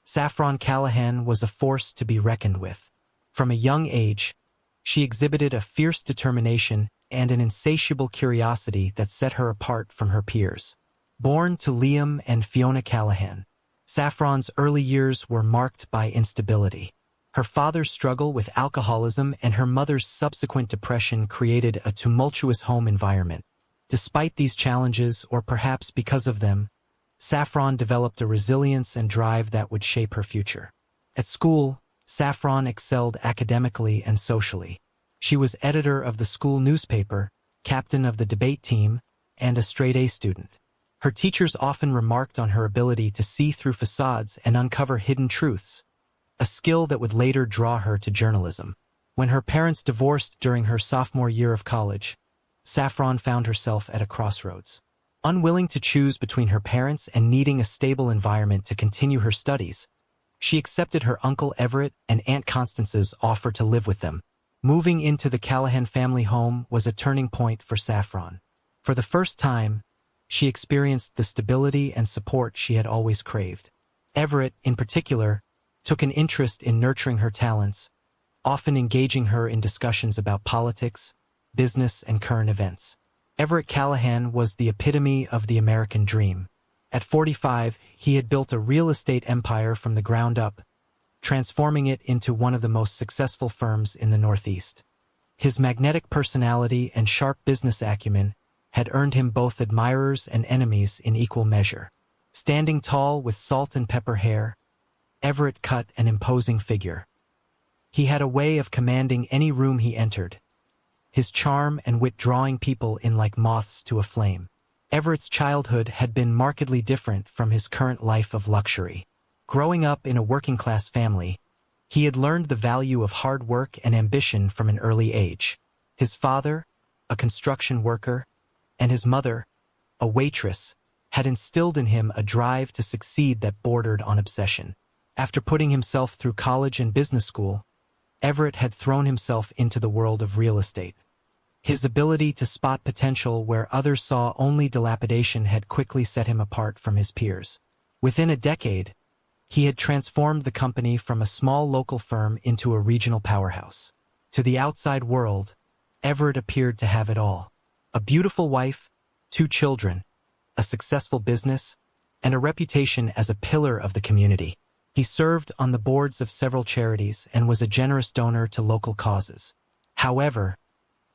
Saffron Callahan was a force to be reckoned with. From a young age, she exhibited a fierce determination and an insatiable curiosity that set her apart from her peers. Born to Liam and Fiona Callahan, Saffron's early years were marked by instability. Her father's struggle with alcoholism and her mother's subsequent depression created a tumultuous home environment. Despite these challenges, or perhaps because of them, Saffron developed a resilience and drive that would shape her future. At school, Saffron excelled academically and socially. She was editor of the school newspaper, captain of the debate team, and a straight-A student. Her teachers often remarked on her ability to see through facades and uncover hidden truths, a skill that would later draw her to journalism. When her parents divorced during her sophomore year of college, Saffron found herself at a crossroads. Unwilling to choose between her parents and needing a stable environment to continue her studies, she accepted her Uncle Everett and Aunt Constance's offer to live with them. Moving into the Callahan family home was a turning point for Saffron. For the first time, she experienced the stability and support she had always craved. Everett, in particular, took an interest in nurturing her talents, often engaging her in discussions about politics, business, and current events. Everett Callahan was the epitome of the American dream. At 45, he had built a real estate empire from the ground up, transforming it into one of the most successful firms in the Northeast. His magnetic personality and sharp business acumen had earned him both admirers and enemies in equal measure. Standing tall with salt and pepper hair, Everett cut an imposing figure. He had a way of commanding any room he entered, his charm and wit drawing people in like moths to a flame. Everett's childhood had been markedly different from his current life of luxury. Growing up in a working-class family, he had learned the value of hard work and ambition from an early age. His father, a construction worker, and his mother, a waitress, had instilled in him a drive to succeed that bordered on obsession. After putting himself through college and business school, Everett had thrown himself into the world of real estate. His ability to spot potential where others saw only dilapidation had quickly set him apart from his peers. Within a decade, he had transformed the company from a small local firm into a regional powerhouse. To the outside world, Everett appeared to have it all: a beautiful wife, 2 children, a successful business, and a reputation as a pillar of the community. He served on the boards of several charities and was a generous donor to local causes. However,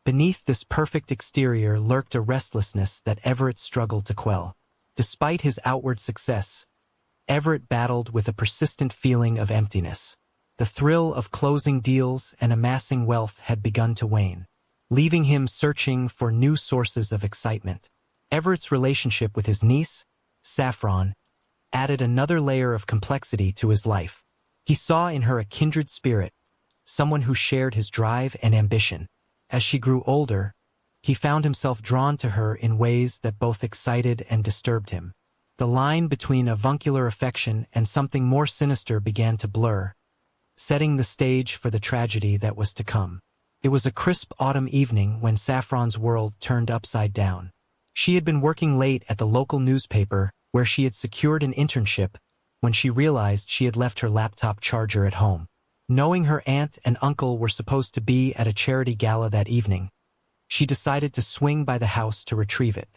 beneath this perfect exterior lurked a restlessness that Everett struggled to quell. Despite his outward success, Everett battled with a persistent feeling of emptiness. The thrill of closing deals and amassing wealth had begun to wane, leaving him searching for new sources of excitement. Everett's relationship with his niece, Saffron, added another layer of complexity to his life. He saw in her a kindred spirit, someone who shared his drive and ambition. As she grew older, he found himself drawn to her in ways that both excited and disturbed him. The line between avuncular affection and something more sinister began to blur, setting the stage for the tragedy that was to come. It was a crisp autumn evening when Saffron's world turned upside down. She had been working late at the local newspaper where she had secured an internship when she realized she had left her laptop charger at home. Knowing her aunt and uncle were supposed to be at a charity gala that evening, she decided to swing by the house to retrieve it.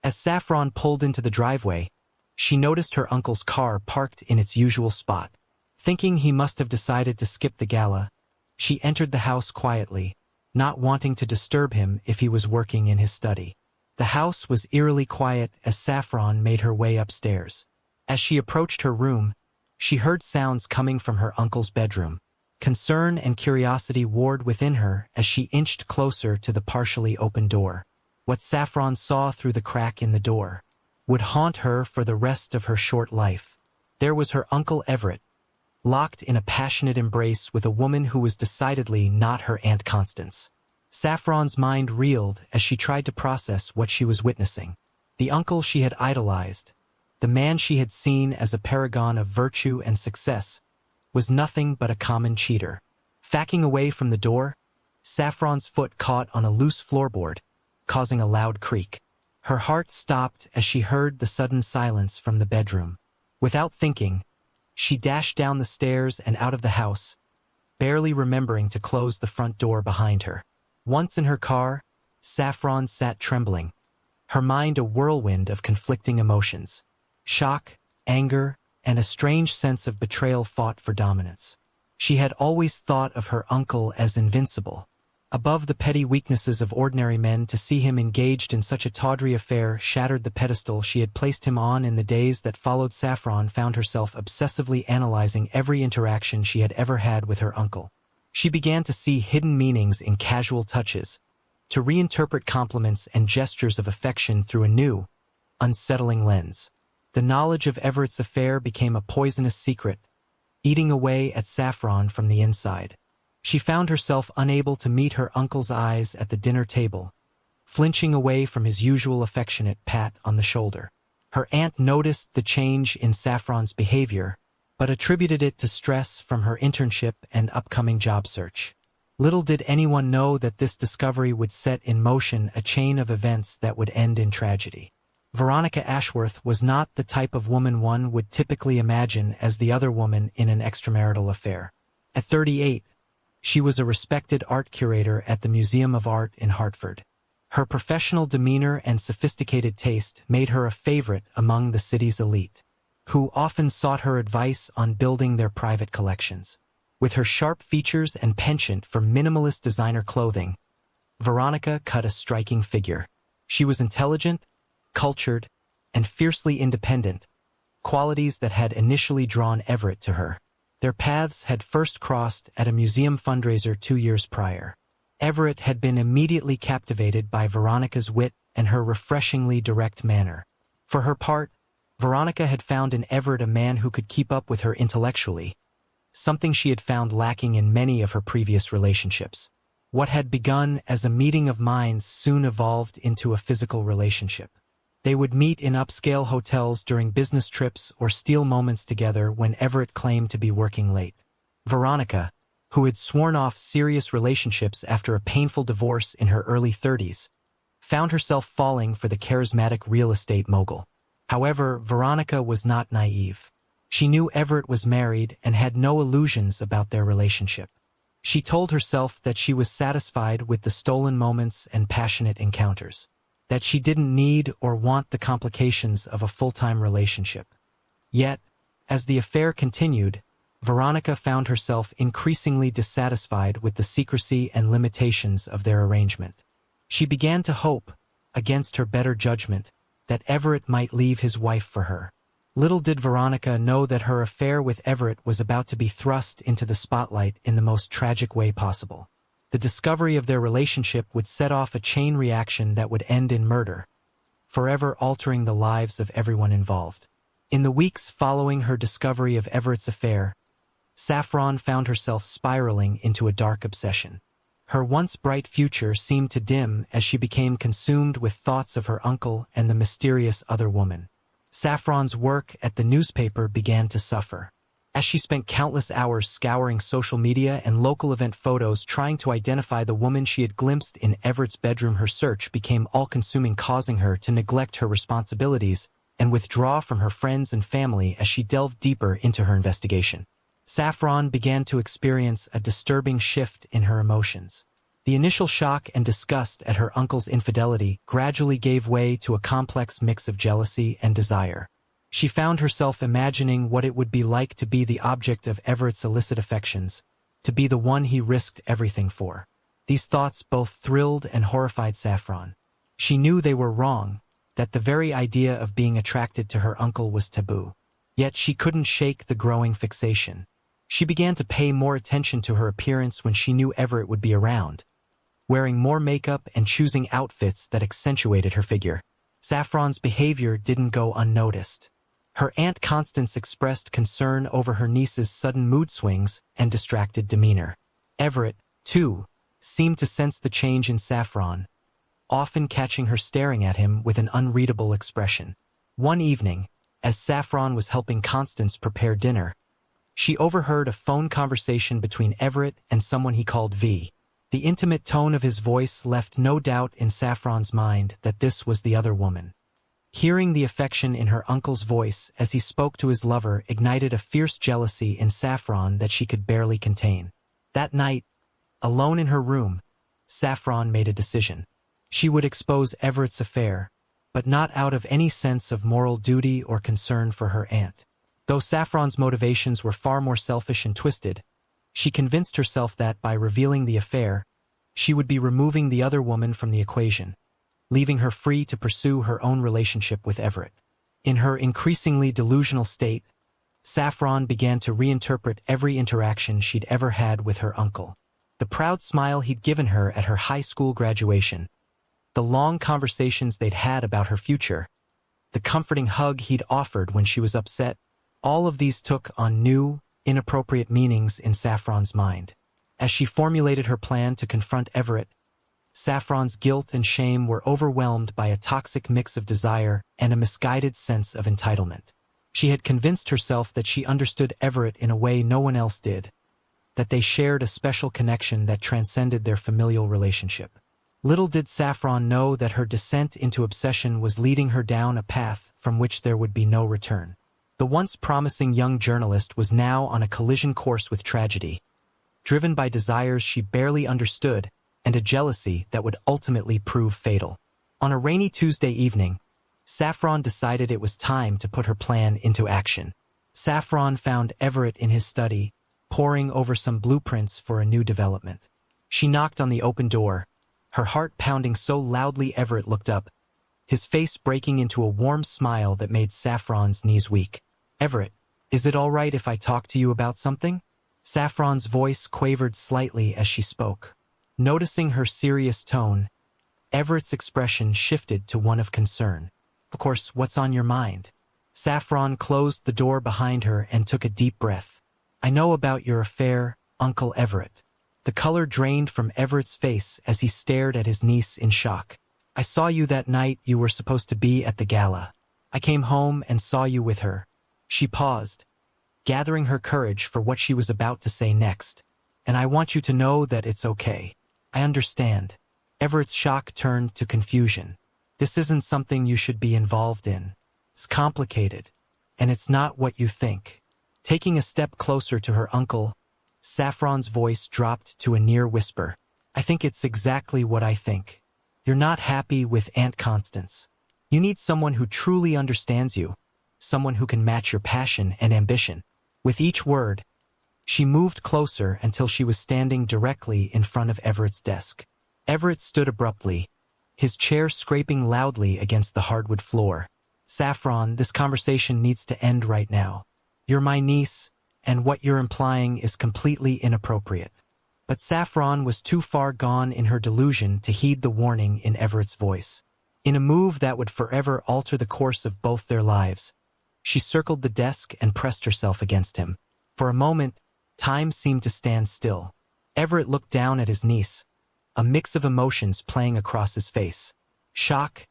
As Saffron pulled into the driveway, she noticed her uncle's car parked in its usual spot. Thinking he must have decided to skip the gala, she entered the house quietly, not wanting to disturb him if he was working in his study. The house was eerily quiet as Saffron made her way upstairs. As she approached her room, she heard sounds coming from her uncle's bedroom. Concern and curiosity warred within her as she inched closer to the partially open door. What Saffron saw through the crack in the door would haunt her for the rest of her short life. There was her Uncle Everett, locked in a passionate embrace with a woman who was decidedly not her Aunt Constance. Saffron's mind reeled as she tried to process what she was witnessing. The uncle she had idolized, the man she had seen as a paragon of virtue and success, was nothing but a common cheater. Backing away from the door, Saffron's foot caught on a loose floorboard, causing a loud creak. Her heart stopped as she heard the sudden silence from the bedroom. Without thinking, She dashed down the stairs and out of the house, barely remembering to close the front door behind her. Once in her car, Saffron sat trembling, her mind a whirlwind of conflicting emotions. Shock, anger, and a strange sense of betrayal fought for dominance. She had always thought of her uncle as invincible. Above the petty weaknesses of ordinary men, to see him engaged in such a tawdry affair shattered the pedestal she had placed him on. In the days that followed, Saffron found herself obsessively analyzing every interaction she had ever had with her uncle. She began to see hidden meanings in casual touches, to reinterpret compliments and gestures of affection through a new, unsettling lens. The knowledge of Everett's affair became a poisonous secret, eating away at Saffron from the inside. She found herself unable to meet her uncle's eyes at the dinner table, flinching away from his usual affectionate pat on the shoulder. Her aunt noticed the change in Saffron's behavior, but attributed it to stress from her internship and upcoming job search. Little did anyone know that this discovery would set in motion a chain of events that would end in tragedy. Veronica Ashworth was not the type of woman one would typically imagine as the other woman in an extramarital affair. At 38, she was a respected art curator at the Museum of Art in Hartford. Her professional demeanor and sophisticated taste made her a favorite among the city's elite, who often sought her advice on building their private collections. With her sharp features and penchant for minimalist designer clothing, Veronica cut a striking figure. She was intelligent, cultured, and fiercely independent, qualities that had initially drawn Everett to her. Their paths had first crossed at a museum fundraiser 2 years prior. Everett had been immediately captivated by Veronica's wit and her refreshingly direct manner. For her part, Veronica had found in Everett a man who could keep up with her intellectually, something she had found lacking in many of her previous relationships. What had begun as a meeting of minds soon evolved into a physical relationship. They would meet in upscale hotels during business trips or steal moments together when Everett claimed to be working late. Veronica, who had sworn off serious relationships after a painful divorce in her early 30s, found herself falling for the charismatic real estate mogul. However, Veronica was not naive. She knew Everett was married and had no illusions about their relationship. She told herself that she was satisfied with the stolen moments and passionate encounters, that she didn't need or want the complications of a full-time relationship. Yet, as the affair continued, Veronica found herself increasingly dissatisfied with the secrecy and limitations of their arrangement. She began to hope, against her better judgment, that Everett might leave his wife for her. Little did Veronica know that her affair with Everett was about to be thrust into the spotlight in the most tragic way possible. The discovery of their relationship would set off a chain reaction that would end in murder, forever altering the lives of everyone involved. In the weeks following her discovery of Everett's affair, Saffron found herself spiraling into a dark obsession. Her once bright future seemed to dim as she became consumed with thoughts of her uncle and the mysterious other woman. Saffron's work at the newspaper began to suffer. As she spent countless hours scouring social media and local event photos trying to identify the woman she had glimpsed in Everett's bedroom, her search became all-consuming, causing her to neglect her responsibilities and withdraw from her friends and family as she delved deeper into her investigation. Saffron began to experience a disturbing shift in her emotions. The initial shock and disgust at her uncle's infidelity gradually gave way to a complex mix of jealousy and desire. She found herself imagining what it would be like to be the object of Everett's illicit affections, to be the one he risked everything for. These thoughts both thrilled and horrified Saffron. She knew they were wrong, that the very idea of being attracted to her uncle was taboo. Yet she couldn't shake the growing fixation. She began to pay more attention to her appearance when she knew Everett would be around, wearing more makeup and choosing outfits that accentuated her figure. Saffron's behavior didn't go unnoticed. Her Aunt Constance expressed concern over her niece's sudden mood swings and distracted demeanor. Everett, too, seemed to sense the change in Saffron, often catching her staring at him with an unreadable expression. One evening, as Saffron was helping Constance prepare dinner, she overheard a phone conversation between Everett and someone he called V. The intimate tone of his voice left no doubt in Saffron's mind that this was the other woman. Hearing the affection in her uncle's voice as he spoke to his lover ignited a fierce jealousy in Saffron that she could barely contain. That night, alone in her room, Saffron made a decision. She would expose Everett's affair, but not out of any sense of moral duty or concern for her aunt. Though Saffron's motivations were far more selfish and twisted, she convinced herself that by revealing the affair, she would be removing the other woman from the equation, leaving her free to pursue her own relationship with Everett. In her increasingly delusional state, Saffron began to reinterpret every interaction she'd ever had with her uncle. The proud smile he'd given her at her high school graduation, the long conversations they'd had about her future, the comforting hug he'd offered when she was upset, all of these took on new, inappropriate meanings in Saffron's mind. As she formulated her plan to confront Everett, Saffron's guilt and shame were overwhelmed by a toxic mix of desire and a misguided sense of entitlement. She had convinced herself that she understood Everett in a way no one else did, that they shared a special connection that transcended their familial relationship. Little did Saffron know that her descent into obsession was leading her down a path from which there would be no return. The once promising young journalist was now on a collision course with tragedy, driven by desires she barely understood and a jealousy that would ultimately prove fatal. On a rainy Tuesday evening, Saffron decided it was time to put her plan into action. Saffron found Everett in his study, poring over some blueprints for a new development. She knocked on the open door, her heart pounding so loudly Everett looked up, his face breaking into a warm smile that made Saffron's knees weak. "Everett, is it all right if I talk to you about something?" Saffron's voice quavered slightly as she spoke. Noticing her serious tone, Everett's expression shifted to one of concern. "Of course, what's on your mind?" Saffron closed the door behind her and took a deep breath. "I know about your affair, Uncle Everett." The color drained from Everett's face as he stared at his niece in shock. "I saw you that night you were supposed to be at the gala. I came home and saw you with her." She paused, gathering her courage for what she was about to say next. "And I want you to know that it's okay. I understand." Everett's shock turned to confusion. "This isn't something you should be involved in. It's complicated, and it's not what you think." Taking a step closer to her uncle, Saffron's voice dropped to a near whisper. "I think it's exactly what I think. You're not happy with Aunt Constance. You need someone who truly understands you, someone who can match your passion and ambition." With each word, she moved closer until she was standing directly in front of Everett's desk. Everett stood abruptly, his chair scraping loudly against the hardwood floor. "Saffron, this conversation needs to end right now. You're my niece, and what you're implying is completely inappropriate." But Saffron was too far gone in her delusion to heed the warning in Everett's voice. In a move that would forever alter the course of both their lives, she circled the desk and pressed herself against him. For a moment, time seemed to stand still. Everett looked down at his niece, a mix of emotions playing across his face. Shock,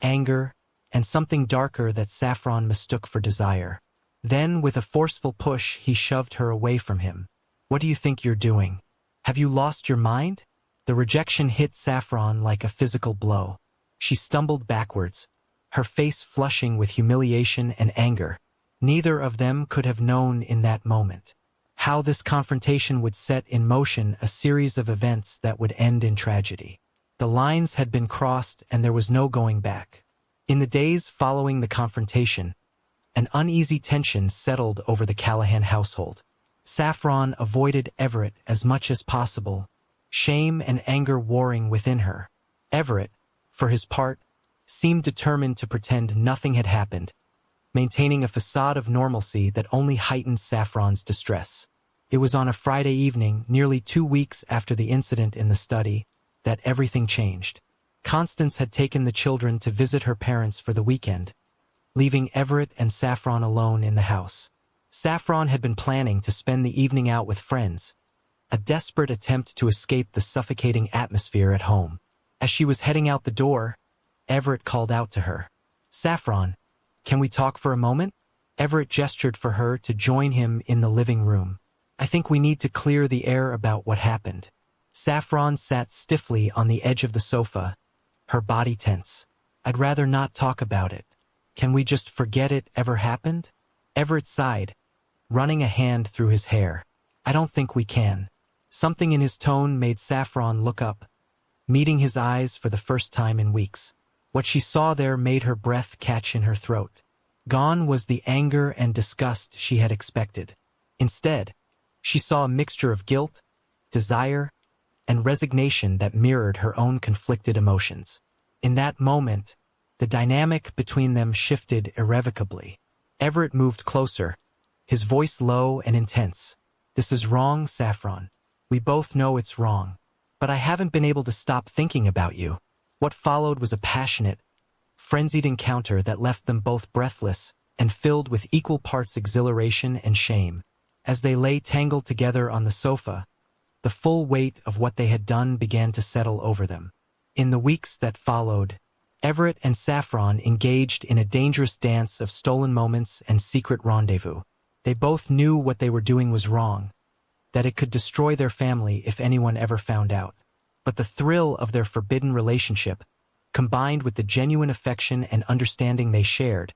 anger, and something darker that Saffron mistook for desire. Then, with a forceful push, he shoved her away from him. "What do you think you're doing? Have you lost your mind?" The rejection hit Saffron like a physical blow. She stumbled backwards, her face flushing with humiliation and anger. Neither of them could have known in that moment how this confrontation would set in motion a series of events that would end in tragedy. The lines had been crossed and there was no going back. In the days following the confrontation, an uneasy tension settled over the Callahan household. Saffron avoided Everett as much as possible, shame and anger warring within her. Everett, for his part, seemed determined to pretend nothing had happened, maintaining a facade of normalcy that only heightened Saffron's distress. It was on a Friday evening, nearly 2 weeks after the incident in the study, that everything changed. Constance had taken the children to visit her parents for the weekend, leaving Everett and Saffron alone in the house. Saffron had been planning to spend the evening out with friends, a desperate attempt to escape the suffocating atmosphere at home. As she was heading out the door, Everett called out to her. "Saffron, can we talk for a moment?" Everett gestured for her to join him in the living room. "I think we need to clear the air about what happened." Saffron sat stiffly on the edge of the sofa, her body tense. "I'd rather not talk about it." Can we just forget it ever happened? Everett sighed, running a hand through his hair. I don't think we can. Something in his tone made Saffron look up, meeting his eyes for the first time in weeks. What she saw there made her breath catch in her throat. Gone was the anger and disgust she had expected. Instead, she saw a mixture of guilt, desire, and resignation that mirrored her own conflicted emotions. In that moment, the dynamic between them shifted irrevocably. Everett moved closer, his voice low and intense. This is wrong, Saffron. We both know it's wrong. But I haven't been able to stop thinking about you. What followed was a passionate, frenzied encounter that left them both breathless and filled with equal parts exhilaration and shame. As they lay tangled together on the sofa, the full weight of what they had done began to settle over them. In the weeks that followed, Everett and Saffron engaged in a dangerous dance of stolen moments and secret rendezvous. They both knew what they were doing was wrong, that it could destroy their family if anyone ever found out. But the thrill of their forbidden relationship, combined with the genuine affection and understanding they shared,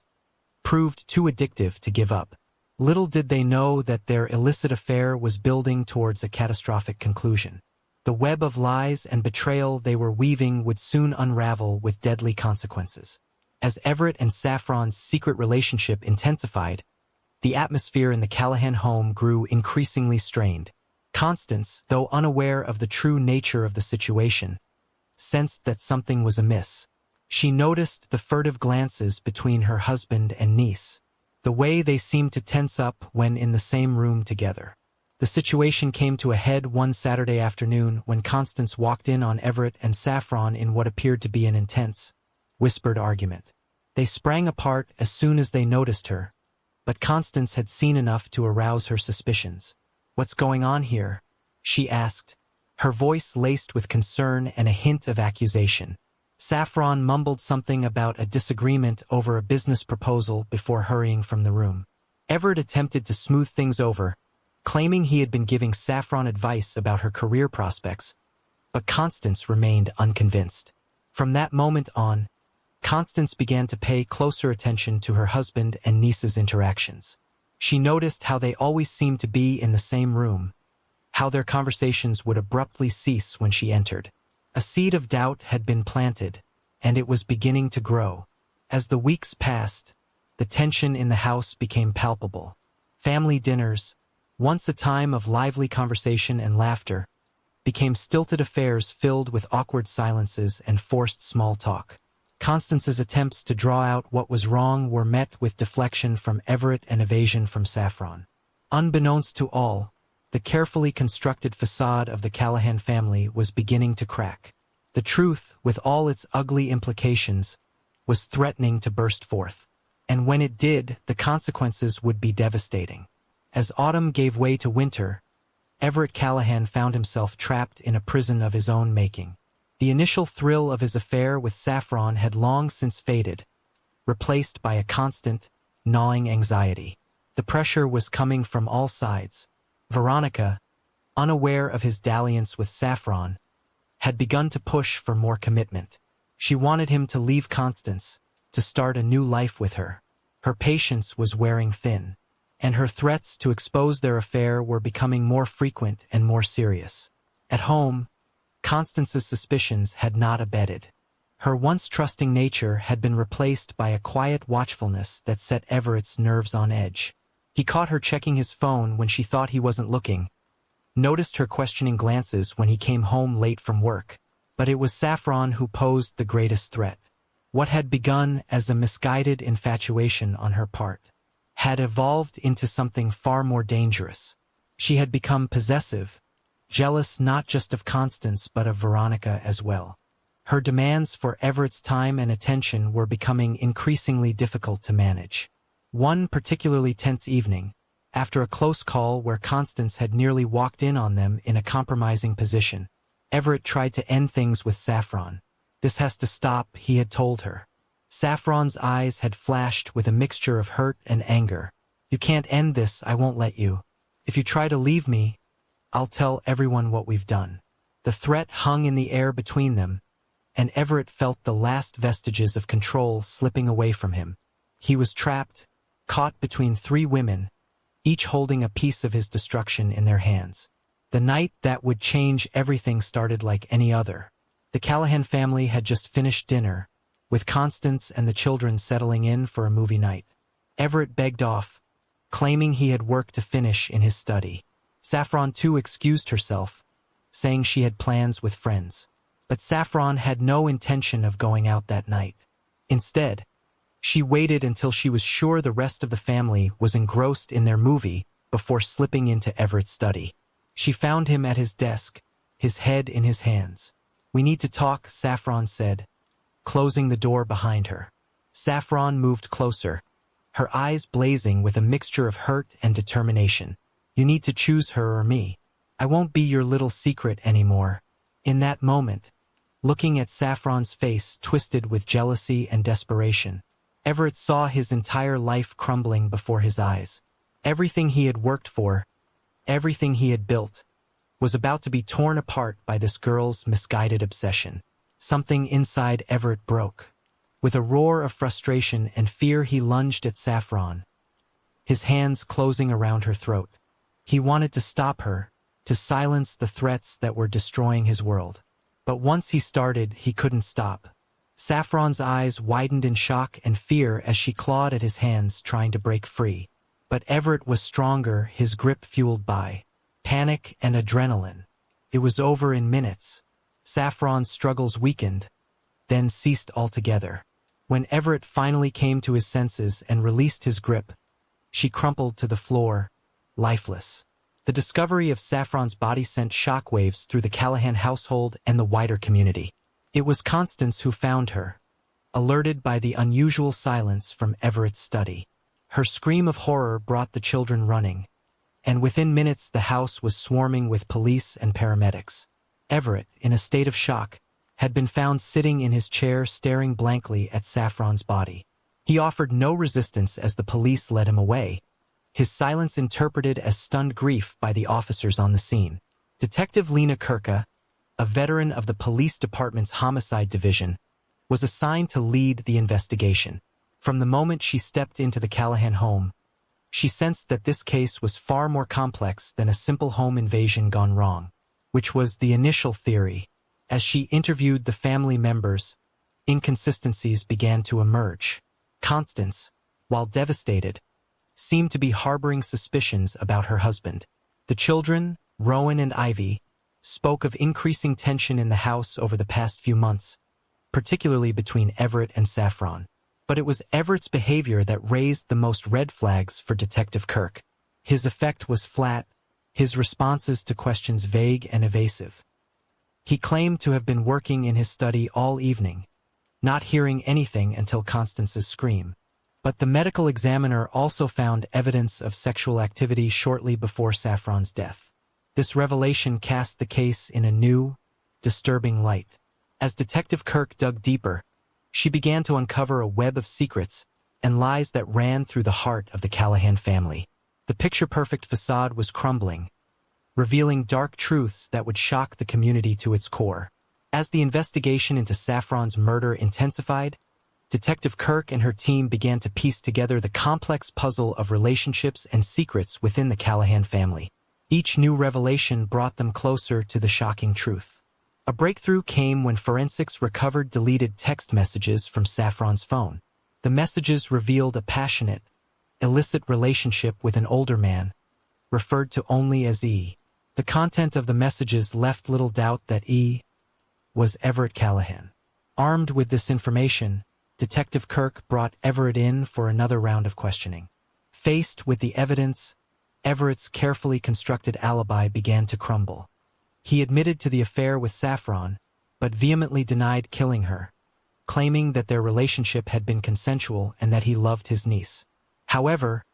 proved too addictive to give up. Little did they know that their illicit affair was building towards a catastrophic conclusion. The web of lies and betrayal they were weaving would soon unravel with deadly consequences. As Everett and Saffron's secret relationship intensified, the atmosphere in the Callahan home grew increasingly strained. Constance, though unaware of the true nature of the situation, sensed that something was amiss. She noticed the furtive glances between her husband and niece, the way they seemed to tense up when in the same room together. The situation came to a head one Saturday afternoon when Constance walked in on Everett and Saffron in what appeared to be an intense, whispered argument. They sprang apart as soon as they noticed her, but Constance had seen enough to arouse her suspicions. "What's going on here?" she asked, her voice laced with concern and a hint of accusation. Saffron mumbled something about a disagreement over a business proposal before hurrying from the room. Everett attempted to smooth things over, claiming he had been giving Saffron advice about her career prospects, but Constance remained unconvinced. From that moment on, Constance began to pay closer attention to her husband and niece's interactions. She noticed how they always seemed to be in the same room, how their conversations would abruptly cease when she entered. A seed of doubt had been planted, and it was beginning to grow. As the weeks passed, the tension in the house became palpable. Family dinners, once a time of lively conversation and laughter, became stilted affairs filled with awkward silences and forced small talk. Constance's attempts to draw out what was wrong were met with deflection from Everett and evasion from Saffron. Unbeknownst to all, the carefully constructed facade of the Callahan family was beginning to crack. The truth, with all its ugly implications, was threatening to burst forth. And when it did, the consequences would be devastating. As autumn gave way to winter, Everett Callahan found himself trapped in a prison of his own making. The initial thrill of his affair with Saffron had long since faded, replaced by a constant, gnawing anxiety. The pressure was coming from all sides. Veronica, unaware of his dalliance with Saffron, had begun to push for more commitment. She wanted him to leave Constance, to start a new life with her. Her patience was wearing thin, and her threats to expose their affair were becoming more frequent and more serious. At home, Constance's suspicions had not abated. Her once trusting nature had been replaced by a quiet watchfulness that set Everett's nerves on edge. He caught her checking his phone when she thought he wasn't looking, noticed her questioning glances when he came home late from work. But it was Saffron who posed the greatest threat. What had begun as a misguided infatuation on her part had evolved into something far more dangerous. She had become possessive, jealous not just of Constance but of Veronica as well. Her demands for Everett's time and attention were becoming increasingly difficult to manage. One particularly tense evening, after a close call where Constance had nearly walked in on them in a compromising position, Everett tried to end things with Saffron. "This has to stop," he had told her. Saffron's eyes had flashed with a mixture of hurt and anger. "You can't end this, I won't let you. If you try to leave me, I'll tell everyone what we've done." The threat hung in the air between them, and Everett felt the last vestiges of control slipping away from him. He was trapped, caught between three women, each holding a piece of his destruction in their hands. The night that would change everything started like any other. The Callahan family had just finished dinner, with Constance and the children settling in for a movie night. Everett begged off, claiming he had work to finish in his study. Saffron too excused herself, saying she had plans with friends. But Saffron had no intention of going out that night. Instead, she waited until she was sure the rest of the family was engrossed in their movie before slipping into Everett's study. She found him at his desk, his head in his hands. "We need to talk," Saffron said, closing the door behind her. Saffron moved closer, her eyes blazing with a mixture of hurt and determination. "You need to choose her or me. I won't be your little secret anymore." In that moment, looking at Saffron's face twisted with jealousy and desperation, Everett saw his entire life crumbling before his eyes. Everything he had worked for, everything he had built, was about to be torn apart by this girl's misguided obsession. Something inside Everett broke. With a roar of frustration and fear, he lunged at Saffron, his hands closing around her throat. He wanted to stop her, to silence the threats that were destroying his world. But once he started, he couldn't stop. Saffron's eyes widened in shock and fear as she clawed at his hands, trying to break free. But Everett was stronger, his grip fueled by panic and adrenaline. It was over in minutes. Saffron's struggles weakened, then ceased altogether. When Everett finally came to his senses and released his grip, she crumpled to the floor, lifeless. The discovery of Saffron's body sent shockwaves through the Callahan household and the wider community. It was Constance who found her, alerted by the unusual silence from Everett's study. Her scream of horror brought the children running, and within minutes the house was swarming with police and paramedics. Everett, in a state of shock, had been found sitting in his chair staring blankly at Saffron's body. He offered no resistance as the police led him away, his silence interpreted as stunned grief by the officers on the scene. Detective Lena Kirka, a veteran of the police department's homicide division, was assigned to lead the investigation. From the moment she stepped into the Callahan home, she sensed that this case was far more complex than a simple home invasion gone wrong, which was the initial theory. As she interviewed the family members, inconsistencies began to emerge. Constance, while devastated, seemed to be harboring suspicions about her husband. The children, Rowan and Ivy, spoke of increasing tension in the house over the past few months, particularly between Everett and Saffron. But it was Everett's behavior that raised the most red flags for Detective Kirk. His effect was flat, his responses to questions vague and evasive. He claimed to have been working in his study all evening, not hearing anything until Constance's scream. But the medical examiner also found evidence of sexual activity shortly before Saffron's death. This revelation cast the case in a new, disturbing light. As Detective Kirk dug deeper, she began to uncover a web of secrets and lies that ran through the heart of the Callahan family. The picture-perfect facade was crumbling, revealing dark truths that would shock the community to its core. As the investigation into Saffron's murder intensified, Detective Kirk and her team began to piece together the complex puzzle of relationships and secrets within the Callahan family. Each new revelation brought them closer to the shocking truth. A breakthrough came when forensics recovered deleted text messages from Saffron's phone. The messages revealed a passionate, illicit relationship with an older man, referred to only as E. The content of the messages left little doubt that E was Everett Callahan. Armed with this information, Detective Kirk brought Everett in for another round of questioning. Faced with the evidence, Everett's carefully constructed alibi began to crumble. He admitted to the affair with Saffron, but vehemently denied killing her, claiming that their relationship had been consensual and that he loved his niece. However,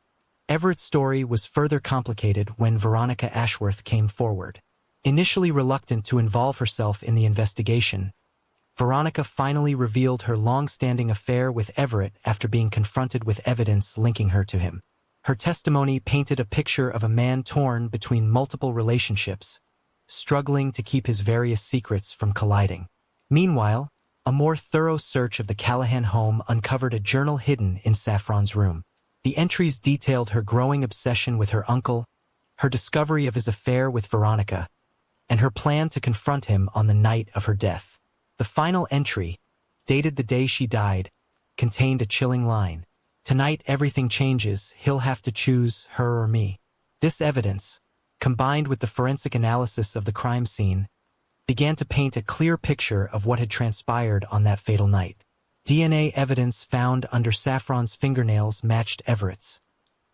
Everett's story was further complicated when Veronica Ashworth came forward. Initially reluctant to involve herself in the investigation, Veronica finally revealed her long-standing affair with Everett after being confronted with evidence linking her to him. Her testimony painted a picture of a man torn between multiple relationships, struggling to keep his various secrets from colliding. Meanwhile, A more thorough search of the Callahan home uncovered a journal hidden in Saffron's room. The entries detailed her growing obsession with her uncle, her discovery of his affair with Veronica, and her plan to confront him on the night of her death. The final entry, dated the day she died, contained a chilling line. "Tonight everything changes, he'll have to choose her or me." This evidence, combined with the forensic analysis of the crime scene, began to paint a clear picture of what had transpired on that fatal night. DNA evidence found under Saffron's fingernails matched Everett's,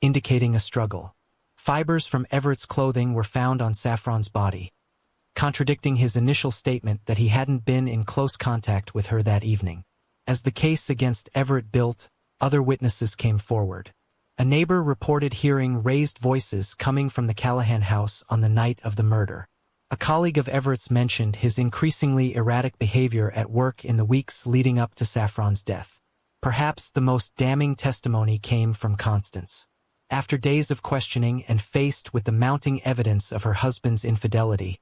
indicating a struggle. Fibers from Everett's clothing were found on Saffron's body, contradicting his initial statement that he hadn't been in close contact with her that evening. As the case against Everett built, other witnesses came forward. A neighbor reported hearing raised voices coming from the Callahan house on the night of the murder. A colleague of Everett's mentioned his increasingly erratic behavior at work in the weeks leading up to Saffron's death. Perhaps the most damning testimony came from Constance. After days of questioning and faced with the mounting evidence of her husband's infidelity,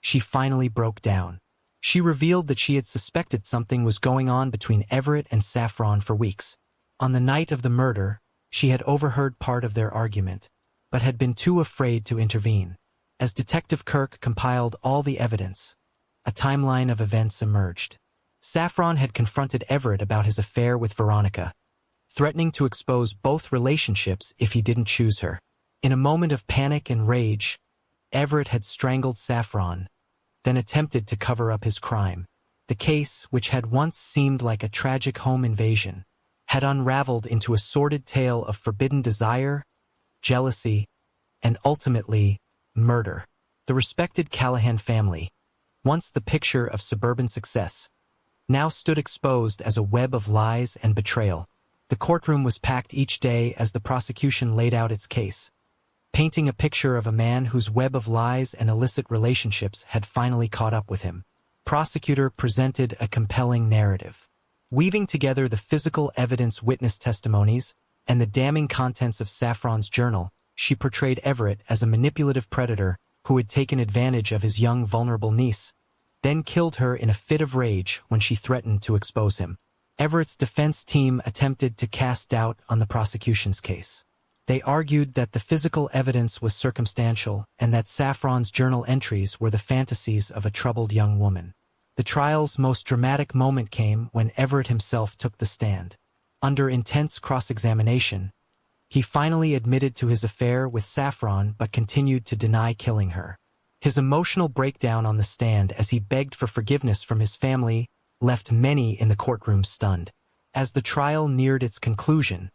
she finally broke down. She revealed that she had suspected something was going on between Everett and Saffron for weeks. On the night of the murder, she had overheard part of their argument, but had been too afraid to intervene. As Detective Kirk compiled all the evidence, a timeline of events emerged. Saffron had confronted Everett about his affair with Veronica, threatening to expose both relationships if he didn't choose her. In a moment of panic and rage, Everett had strangled Saffron, then attempted to cover up his crime. The case, which had once seemed like a tragic home invasion, had unraveled into a sordid tale of forbidden desire, jealousy, and ultimately, murder. The respected Callahan family, once the picture of suburban success, now stood exposed as a web of lies and betrayal. The courtroom was packed each day as the prosecution laid out its case, painting a picture of a man whose web of lies and illicit relationships had finally caught up with him. Prosecutor presented a compelling narrative, weaving together the physical evidence, witness testimonies, and the damning contents of Saffron's journal. She portrayed Everett as a manipulative predator who had taken advantage of his young, vulnerable niece, then killed her in a fit of rage when she threatened to expose him. Everett's defense team attempted to cast doubt on the prosecution's case. They argued that the physical evidence was circumstantial and that Saffron's journal entries were the fantasies of a troubled young woman. The trial's most dramatic moment came when Everett himself took the stand. Under intense cross-examination, he finally admitted to his affair with Saffron but continued to deny killing her. His emotional breakdown on the stand as he begged for forgiveness from his family left many in the courtroom stunned. As the trial neared its conclusion,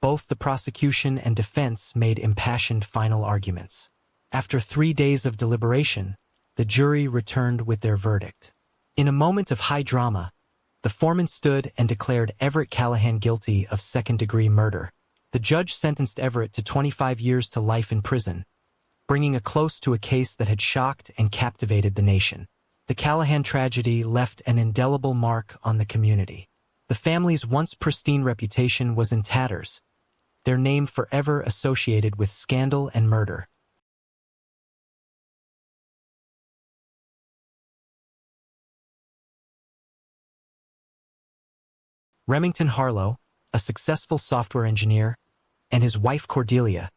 both the prosecution and defense made impassioned final arguments. After 3 days of deliberation, the jury returned with their verdict. In a moment of high drama, the foreman stood and declared Everett Callahan guilty of second-degree murder. The judge sentenced Everett to 25 years to life in prison, bringing a close to a case that had shocked and captivated the nation. The Callahan tragedy left an indelible mark on the community. The family's once pristine reputation was in tatters, their name forever associated with scandal and murder. Remington Harlow, a successful software engineer, and his wife Cordelia,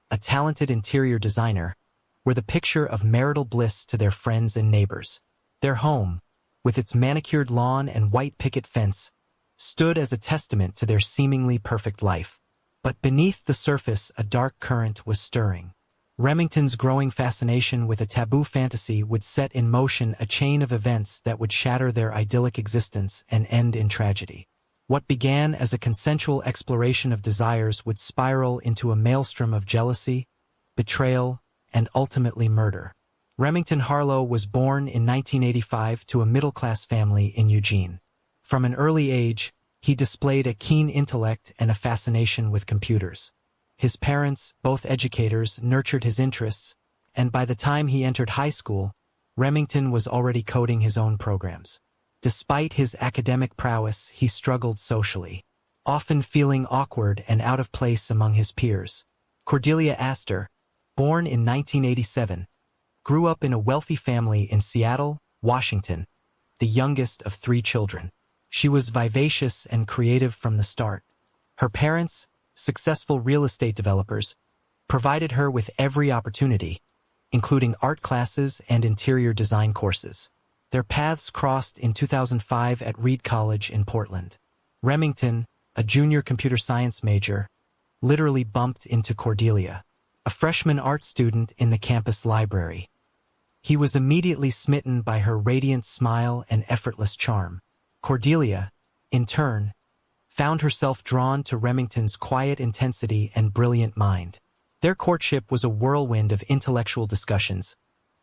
a talented interior designer, were the picture of marital bliss to their friends and neighbors. Their home, with its manicured lawn and white picket fence, stood as a testament to their seemingly perfect life. But beneath the surface, a dark current was stirring. Remington's growing fascination with a taboo fantasy would set in motion a chain of events that would shatter their idyllic existence and end in tragedy. What began as a consensual exploration of desires would spiral into a maelstrom of jealousy, betrayal, and ultimately murder. Remington Harlow was born in 1985 to a middle-class family in Eugene. From an early age, he displayed a keen intellect and a fascination with computers. His parents, both educators, nurtured his interests, and by the time he entered high school, Remington was already coding his own programs. Despite his academic prowess, he struggled socially, often feeling awkward and out of place among his peers. Cordelia Astor, born in 1987, grew up in a wealthy family in Seattle, Washington, the youngest of 3 children. She was vivacious and creative from the start. Her parents, successful real estate developers, provided her with every opportunity, including art classes and interior design courses. Their paths crossed in 2005 at Reed College in Portland. Remington, a junior computer science major, literally bumped into Cordelia, a freshman art student in the campus library. He was immediately smitten by her radiant smile and effortless charm. Cordelia, in turn, found herself drawn to Remington's quiet intensity and brilliant mind. Their courtship was a whirlwind of intellectual discussions,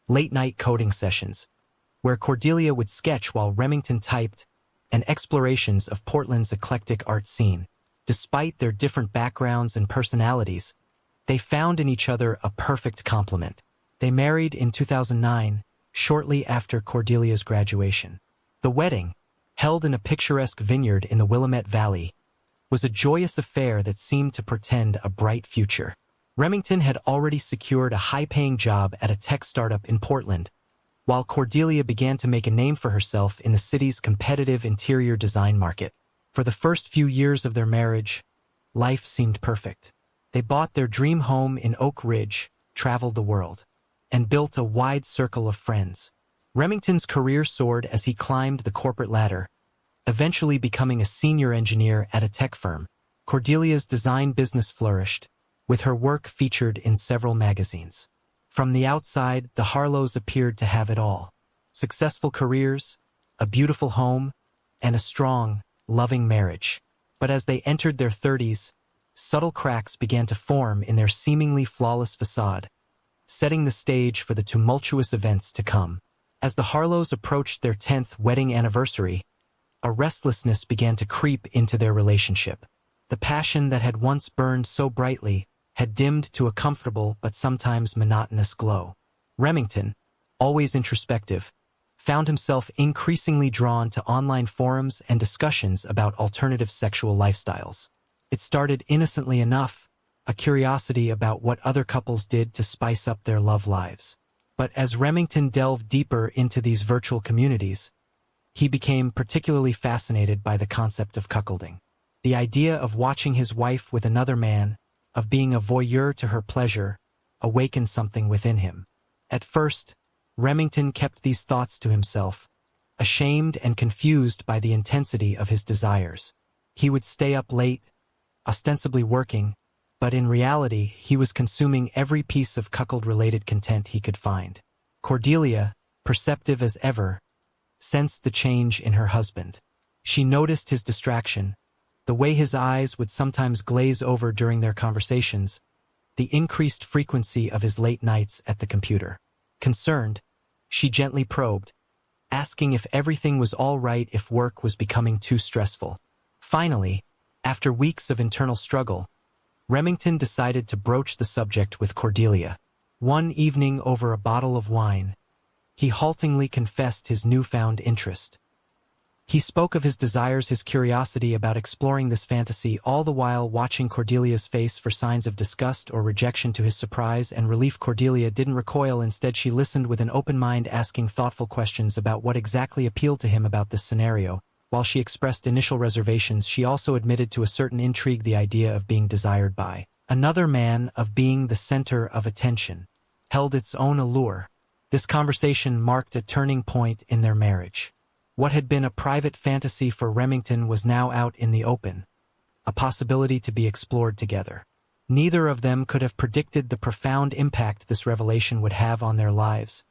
late-night coding sessions, where Cordelia would sketch while Remington typed, and explorations of Portland's eclectic art scene. Despite their different backgrounds and personalities, they found in each other a perfect complement. They married in 2009, shortly after Cordelia's graduation. The wedding, held in a picturesque vineyard in the Willamette Valley, was a joyous affair that seemed to portend a bright future. Remington had already secured a high-paying job at a tech startup in Portland, while Cordelia began to make a name for herself in the city's competitive interior design market. For the first few years of their marriage, life seemed perfect. They bought their dream home in Oak Ridge, traveled the world, and built a wide circle of friends. Remington's career soared as he climbed the corporate ladder, eventually becoming a senior engineer at a tech firm. Cordelia's design business flourished, with her work featured in several magazines. From the outside, the Harlows appeared to have it all: successful careers, a beautiful home, and a strong, loving marriage. But as they entered their 30s, subtle cracks began to form in their seemingly flawless facade, setting the stage for the tumultuous events to come. As the Harlows approached their 10th wedding anniversary, a restlessness began to creep into their relationship. The passion that had once burned so brightly had dimmed to a comfortable but sometimes monotonous glow. Remington, always introspective, found himself increasingly drawn to online forums and discussions about alternative sexual lifestyles. It started innocently enough, a curiosity about what other couples did to spice up their love lives. But as Remington delved deeper into these virtual communities, he became particularly fascinated by the concept of cuckolding. The idea of watching his wife with another man, of being a voyeur to her pleasure, awakened something within him. At first, Remington kept these thoughts to himself, ashamed and confused by the intensity of his desires. He would stay up late, ostensibly working, but in reality he was consuming every piece of cuckold-related content he could find. Cordelia, perceptive as ever, sensed the change in her husband. She noticed his distraction, the way his eyes would sometimes glaze over during their conversations, the increased frequency of his late nights at the computer. Concerned, she gently probed, asking if everything was all right if work was becoming too stressful. Finally, after weeks of internal struggle, Remington decided to broach the subject with Cordelia. One evening over a bottle of wine, he haltingly confessed his newfound interest. He spoke of his desires, his curiosity about exploring this fantasy, all the while watching Cordelia's face for signs of disgust or rejection. To his surprise and relief, Cordelia didn't recoil. Instead, she listened with an open mind, asking thoughtful questions about what exactly appealed to him about this scenario. While she expressed initial reservations, she also admitted to a certain intrigue. The idea of being desired by another man, of being the center of attention, held its own allure. This conversation marked a turning point in their marriage. What had been a private fantasy for Remington was now out in the open, a possibility to be explored together. Neither of them could have predicted the profound impact this revelation would have on their lives,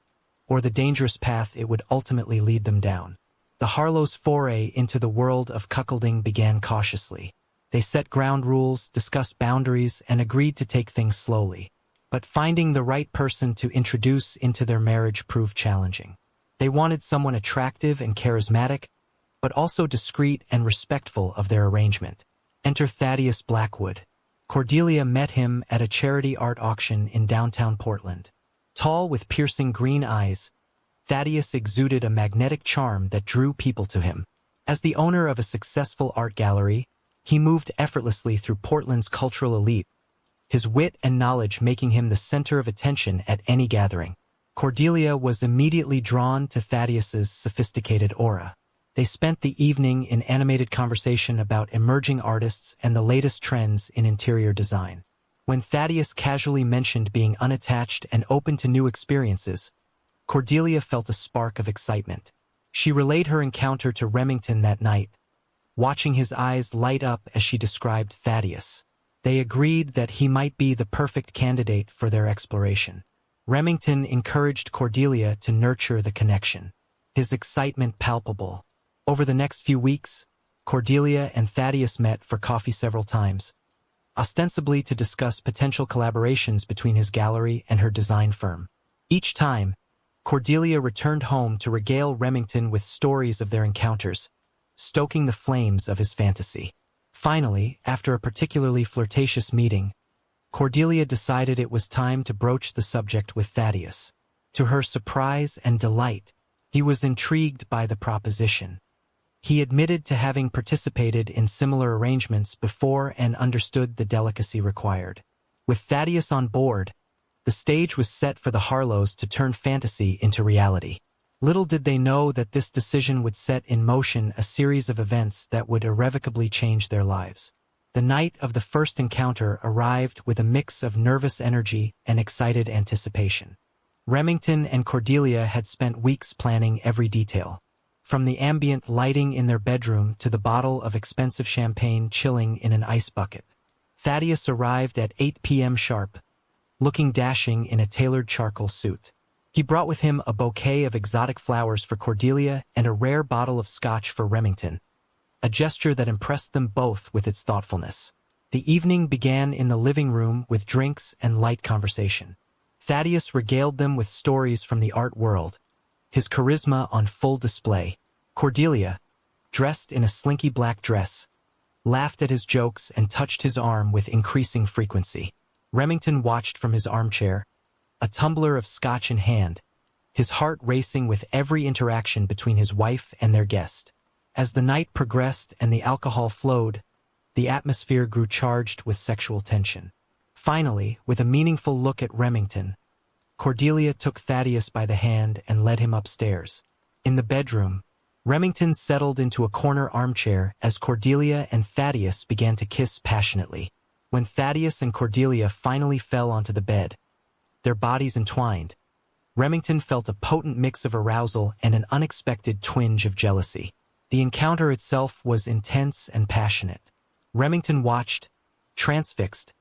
or the dangerous path it would ultimately lead them down. The Harlows' foray into the world of cuckolding began cautiously. They set ground rules, discussed boundaries, and agreed to take things slowly. But finding the right person to introduce into their marriage proved challenging. They wanted someone attractive and charismatic, but also discreet and respectful of their arrangement. Enter Thaddeus Blackwood. Cordelia met him at a charity art auction in downtown Portland. Tall with piercing green eyes, Thaddeus exuded a magnetic charm that drew people to him. As the owner of a successful art gallery, he moved effortlessly through Portland's cultural elite, his wit and knowledge making him the center of attention at any gathering. Cordelia was immediately drawn to Thaddeus's sophisticated aura. They spent the evening in animated conversation about emerging artists and the latest trends in interior design. When Thaddeus casually mentioned being unattached and open to new experiences, Cordelia felt a spark of excitement. She relayed her encounter to Remington that night, watching his eyes light up as she described Thaddeus. They agreed that he might be the perfect candidate for their exploration. Remington encouraged Cordelia to nurture the connection, his excitement palpable. Over the next few weeks, Cordelia and Thaddeus met for coffee several times, ostensibly to discuss potential collaborations between his gallery and her design firm. Each time, Cordelia returned home to regale Remington with stories of their encounters, stoking the flames of his fantasy. Finally, after a particularly flirtatious meeting, Cordelia decided it was time to broach the subject with Thaddeus. To her surprise and delight, he was intrigued by the proposition. He admitted to having participated in similar arrangements before and understood the delicacy required. With Thaddeus on board, the stage was set for the Harlows to turn fantasy into reality. Little did they know that this decision would set in motion a series of events that would irrevocably change their lives. The night of the first encounter arrived with a mix of nervous energy and excited anticipation. Remington and Cordelia had spent weeks planning every detail, from the ambient lighting in their bedroom to the bottle of expensive champagne chilling in an ice bucket. Thaddeus arrived at 8 p.m. sharp, looking dashing in a tailored charcoal suit. He brought with him a bouquet of exotic flowers for Cordelia and a rare bottle of scotch for Remington, a gesture that impressed them both with its thoughtfulness. The evening began in the living room with drinks and light conversation. Thaddeus regaled them with stories from the art world, his charisma on full display. Cordelia, dressed in a slinky black dress, laughed at his jokes and touched his arm with increasing frequency. Remington watched from his armchair, a tumbler of scotch in hand, his heart racing with every interaction between his wife and their guest. As the night progressed and the alcohol flowed, the atmosphere grew charged with sexual tension. Finally, with a meaningful look at Remington, Cordelia took Thaddeus by the hand and led him upstairs. In the bedroom, Remington settled into a corner armchair as Cordelia and Thaddeus began to kiss passionately. When Thaddeus and Cordelia finally fell onto the bed, their bodies entwined, Remington felt a potent mix of arousal and an unexpected twinge of jealousy. The encounter itself was intense and passionate. Remington watched, transfixed,